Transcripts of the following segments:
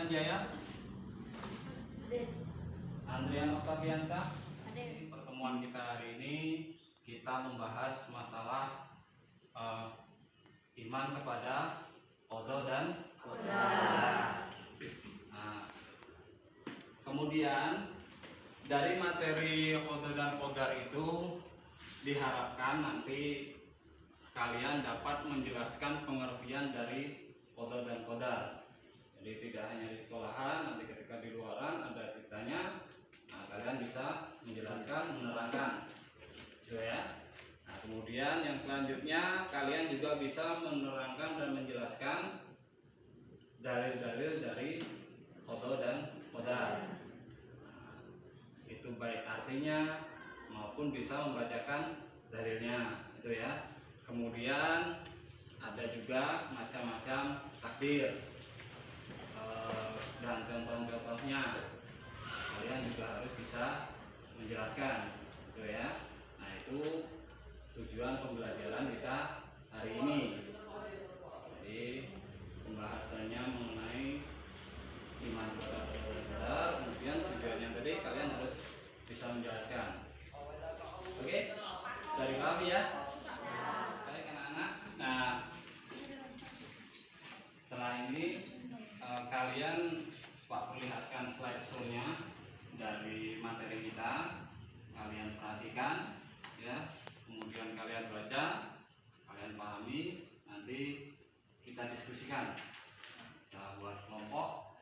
Sanjaya? Andrian Octaviansa? Pertemuan kita hari ini kita membahas masalah iman kepada qada dan qadar. Nah, kemudian dari materi qada dan qadar itu diharapkan nanti kalian dapat menjelaskan pengertian dari qada dan qadar. Jadi tidak hanya di sekolahan, nanti ketika di luaran ada ditanya, nah kalian bisa menjelaskan, menerangkan, gitu ya. Nah kemudian yang selanjutnya kalian juga bisa menerangkan dan menjelaskan dalil-dalil dari qada dan qadar. Nah, itu baik artinya maupun bisa membacakan dalilnya, itu ya. Kemudian ada juga macam-macam takdir dan contoh-contohnya kalian juga harus bisa menjelaskan, gitu ya. Nah itu tujuan pembelajaran kita hari ini. Jadi pembahasannya mengenai iman kepada qadar, kemudian tujuannya tadi kalian harus bisa menjelaskan. Oke, bisa dipahami ya? Baik anak-anak. Nah setelah ini kalian Pak perlihatkan slideshow-nya dari materi kita, kalian perhatikan ya, kemudian kalian baca, kalian pahami, nanti kita diskusikan, kita buat kelompok.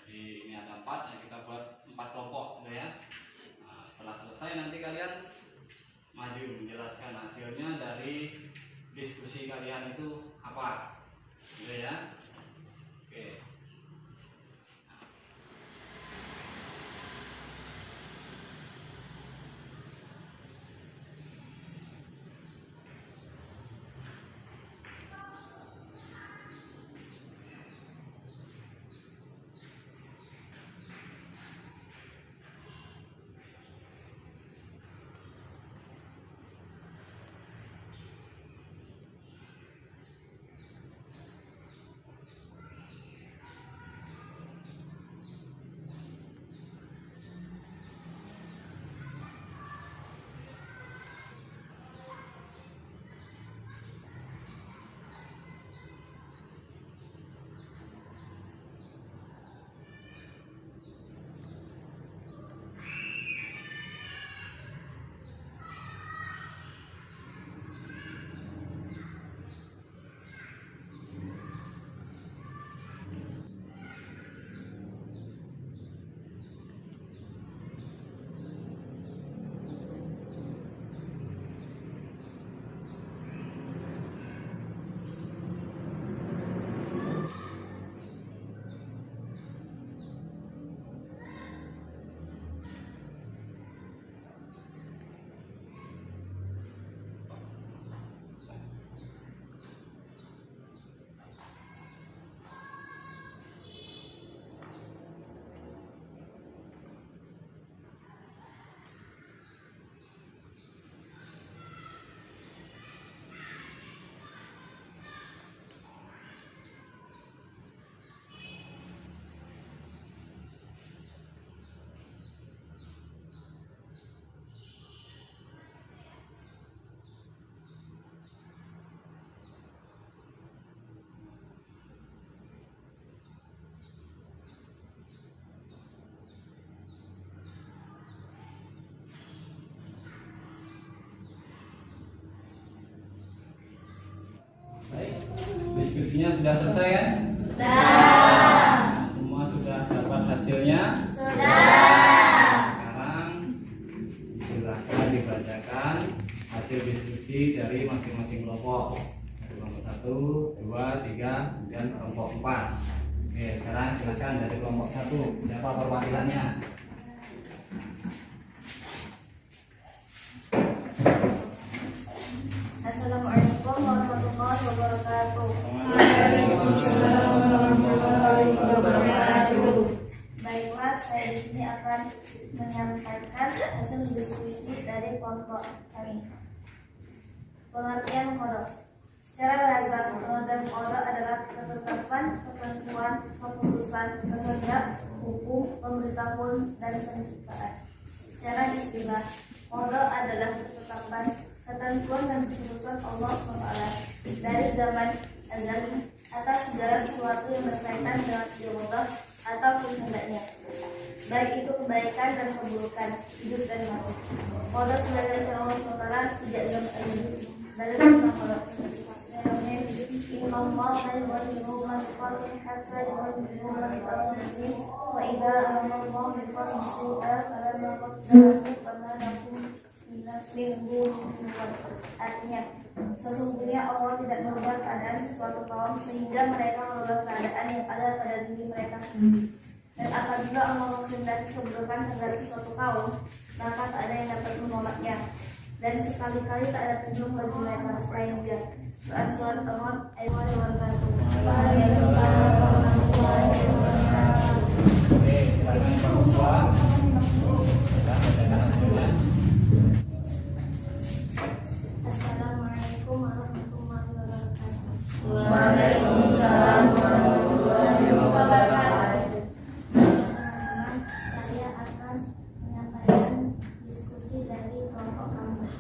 Jadi ini ada 4, ya kita buat 4 kelompok gitu ya. Nah, setelah selesai nanti kalian maju menjelaskan hasilnya dari diskusi kalian itu apa, gitu ya. Oke. Baik, diskusinya sudah selesai kan? Sudah. Nah, semua sudah dapat hasilnya? Sudah. Sekarang silakan dibacakan hasil diskusi dari masing-masing kelompok. Dari kelompok 1, 2, 3, kemudian kelompok 4. Oke, sekarang silakan dari kelompok 1. Siapa perwakilannya? Assalamualaikum warahmatullahi wabarakatuh. Waalaikumsalam warahmatullahi wabarakatuh. Baiklah, saya di sini akan menyampaikan hasil diskusi dari kelompok kami. Pengertian qada. Secara dasar dan qada adalah ketetapan, ketentuan, keputusan, kehendak, hukum, pemberitahuan, dan penciptaan. Secara istilah, qada adalah ketetapan, ketentuan, dan keputusan Allah SWT dari zaman azali atas segala sesuatu yang berkaitan dengan irodah atau kehendaknya, baik itu kebaikan dan keburukan, hidup dan mati. Qada sudah dari Allah SWT sejak zaman azali. Dalam tentang إن الله لا يغير ما بقوم حتى يغيروا ما بأنفسهم وإذا أمر الله بقوم سوءا فلم يقدره فما لهم min gurur. Artinya, sesungguhnya Allah tidak merubah keadaan sesuatu kaum sehingga mereka merubah keadaan yang ada pada diri mereka sendiri. Dan apabila Allah menghendaki keburukan terhadap sesuatu kaum, maka tak ada yang dapat menolaknya. Dan sekali-kali tak ada pelindung bagi mereka selain Dia. Surat Al-Qamar ayat 1. Waalaikumsalam warahmatullahi wabarakatuh. Assalamualaikum warahmatullahi wabarakatuh. Waalaikumsalam warahmatullahi wabarakatuh. Teman-teman, saya akan menyampaikan diskusi dari kelompok kami.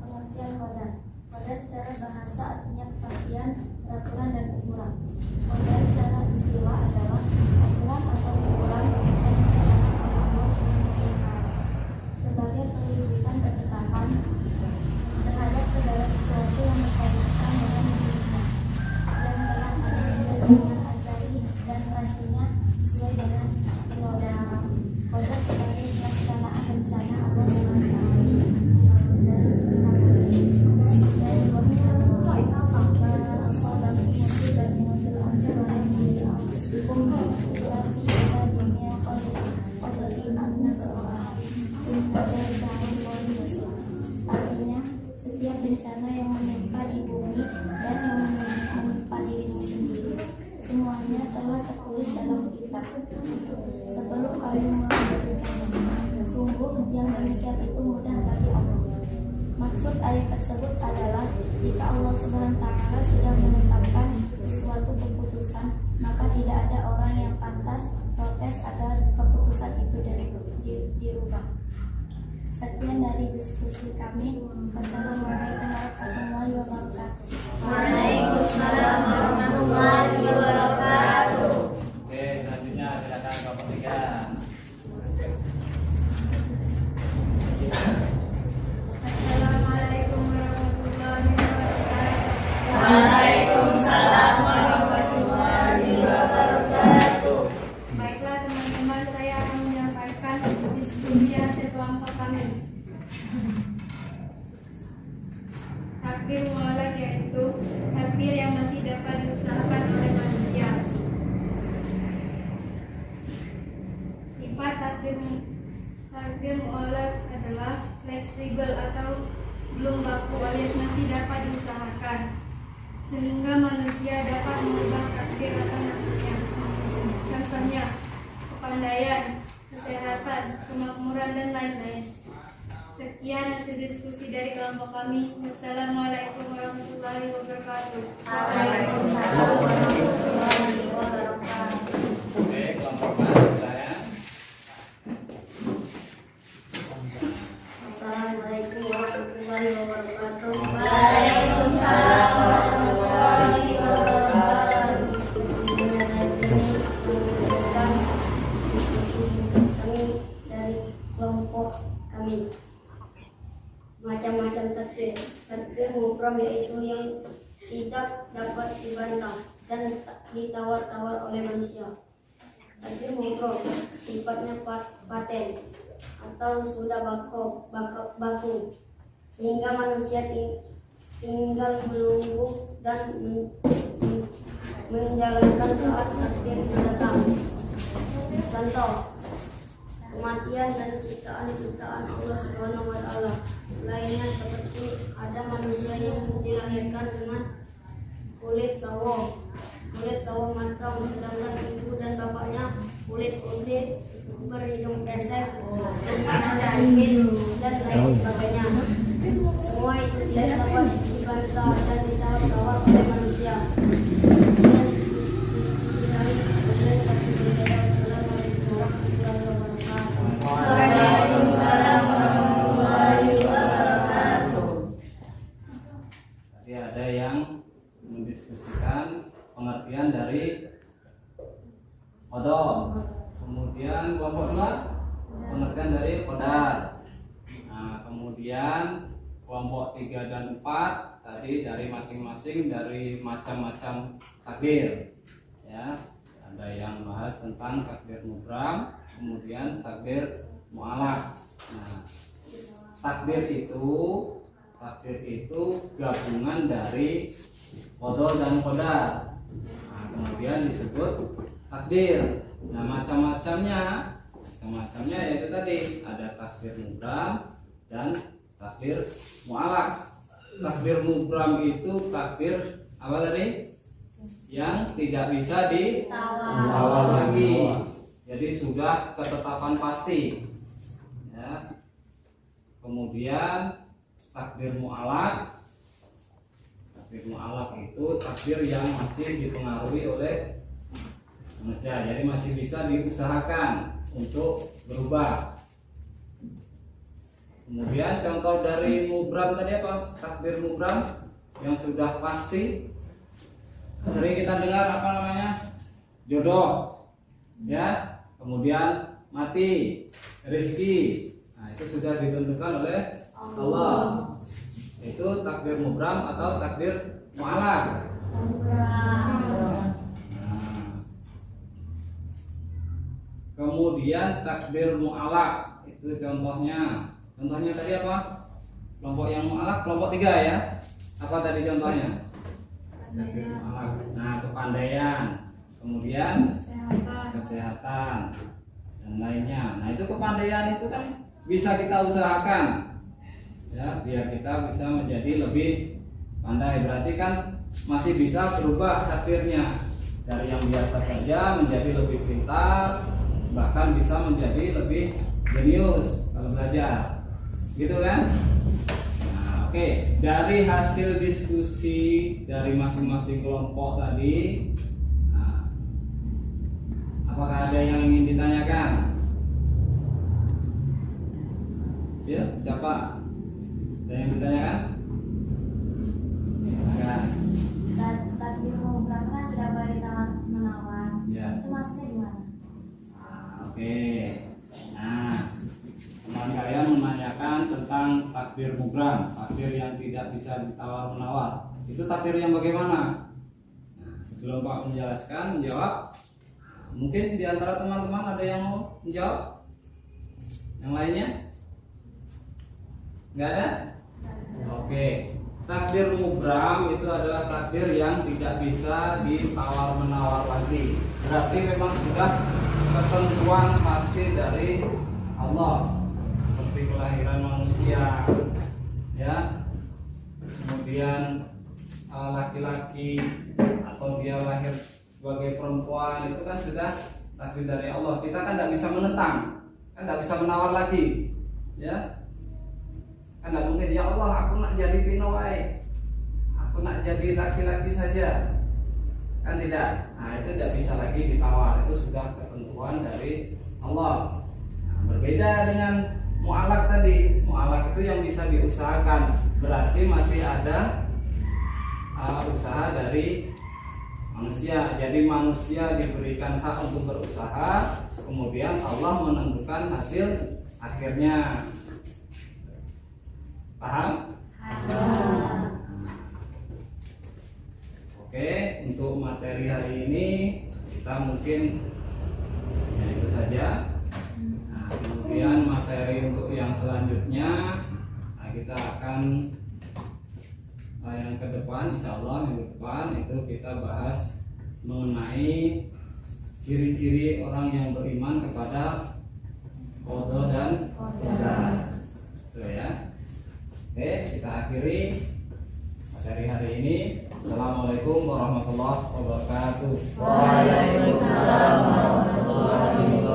Pengertian qada. Qada secara bahasa artinya kepastian, peraturan, dan ukuran. Qada secara istilah adalah aturan atau ukuran yang diciptakan oleh Allah SWT sebagai penunjukan ketetapan terhadap segala sesuatu yang berkaitan dengan hidupnya dan telah ada sejak zaman azali dan pastinya sesuai dengan irodah. Qada sebagai pelaksanaan rencana Allah SWT. Artinya, setiap bencana yang menimpa di bumi dan yang menimpa dirimu sendiri, semuanya telah tertulis dalam kitab sebelum kalian melakukannya. Sungguh yang demikian itu mudah bagi Allah. Maksud ayat tersebut adalah jika Allah SWT sudah menetapkan suatu keputusan, maka tidak ada orang yang pantas protes agar keputusan itu dirubah. Sekian dari diskusi kami. Wassalamualaikum warahmatullahi wabarakatuh. Waalaikumsalam warahmatullahi wabarakatuh. Oke, selanjutnya silakan kelompok 3. Assalamualaikum warahmatullahi wabarakatuh. Waalaikumsalam warahmatullahi wabarakatuh. Baiklah teman-teman, saya akan menyampaikan diskusi hasil kelompok kami. Takdir mu'alaf yaitu takdir yang masih dapat diusahakan oleh manusia. Sifat takdir mu'alaf adalah fleksibel atau belum baku alias masih dapat diusahakan, sehingga manusia dapat mengubah takdir atau nasibnya. Contohnya, kepandaian, kesehatan, kemakmuran, dan lain-lain. Sekian hasil diskusi dari kelompok kami. Wassalamualaikum warahmatullahi wabarakatuh. Waalaikumsalam warahmatullahi wabarakatuh. Oke, kelompok 4 silakan. Assalamualaikum warahmatullahi wabarakatuh. Waalaikumsalam warahmatullahi wabarakatuh. Dengan saya sini menunjukkan diskusi kami dari kelompok kami. Macam-macam takdir. Takdir mubram yaitu yang tidak dapat dibantah dan ditawar-tawar oleh manusia. Takdir mubram sifatnya paten atau sudah baku sehingga manusia tinggal menunggu dan menjalankan saat takdir datang. Contoh, kematian dan ciptaan-ciptaan Allah Subhanahu wa Ta'ala. Lainnya seperti ada manusia yang dilahirkan dengan kulit sawo matang, sedangkan ibu dan bapaknya kulit putih, berhidung pesek, dan lain sebagainya. Semua itu tidak dapat dibantah dan tidak qadar. Nah, kemudian kelompok 3 dan 4 tadi dari masing-masing dari macam-macam takdir. Ya, ada yang bahas tentang takdir mubram, kemudian takdir mu'alaq. Nah, takdir itu gabungan dari qada dan qadar. Nah, kemudian disebut takdir. Nah, macam-macamnya yaitu tadi ada takdir mubram dan takdir mu'alaq. Takdir mubram itu takdir apa tadi? Yang tidak bisa ditawar lagi. Jadi sudah ketetapan pasti. Ya. Kemudian takdir mu'alaq itu takdir yang masih dipengaruhi oleh manusia, jadi masih bisa diusahakan untuk berubah. Kemudian contoh dari mubram tadi apa? Takdir mubram yang sudah pasti sering kita dengar apa namanya? Jodoh, ya. Kemudian mati, rezeki. Nah, itu sudah ditentukan oleh Allah. Itu takdir mubram atau takdir mu'alaq. Kemudian takdir mu'alaq itu contohnya tadi apa? Kelompok yang mu'alaq kelompok 3 ya. Apa tadi contohnya? Takdir mu'alaq. Nah, kepandaian, kemudian kesehatan dan lainnya. Nah, itu kepandaian itu kan bisa kita usahakan ya, biar kita bisa menjadi lebih pandai. Berarti kan masih bisa berubah takdirnya dari yang biasa saja menjadi lebih pintar, bahkan bisa menjadi lebih jenius kalau belajar, gitu kan? Nah, oke. Dari hasil diskusi dari masing-masing kelompok tadi, nah, apakah ada yang ingin ditanyakan? Ya, siapa? Ada yang ditanyakan? Takdir mubram kan tidak boleh ditawar menawar. Ya. Itu maksudnya gimana? Oke. Nah, teman kalian menanyakan tentang takdir mubram, takdir yang tidak bisa ditawar menawar. Itu takdir yang bagaimana? Nah, sebelum Pak menjawab, mungkin di antara teman-teman ada yang mau menjawab? Yang lainnya? Enggak ada? Oke. Takdir mubram itu adalah takdir yang tidak bisa ditawar menawar lagi. Berarti memang sudah ketentuan pasti dari Allah, seperti kelahiran manusia, ya. Kemudian laki-laki atau dia lahir sebagai perempuan itu kan sudah takdir dari Allah. Kita kan tidak bisa menentang, kan tidak bisa menawar lagi, ya. Kan tidak mungkin, ya Allah aku nak jadi pinowai, aku nak jadi laki-laki saja, kan tidak. Nah, itu tidak bisa lagi ditawar, itu sudah ketentuan dari Allah. Nah, berbeda dengan mu'alaq tadi. Mu'alaq itu yang bisa diusahakan, berarti masih ada usaha dari manusia. Jadi manusia diberikan hak untuk berusaha, kemudian Allah menentukan hasil akhirnya. Paham? Oke, untuk materi hari ini kita mungkin ya itu saja. Nah, kemudian materi untuk yang selanjutnya, nah, kita akan yang ke depan, insya Allah yang ke depan itu kita bahas mengenai ciri-ciri orang yang beriman kepada qada dan qadar. Itu ya. Oke, kita akhiri materi hari ini. Assalamualaikum warahmatullahi wabarakatuh. Waalaikumsalam warahmatullahi wabarakatuh.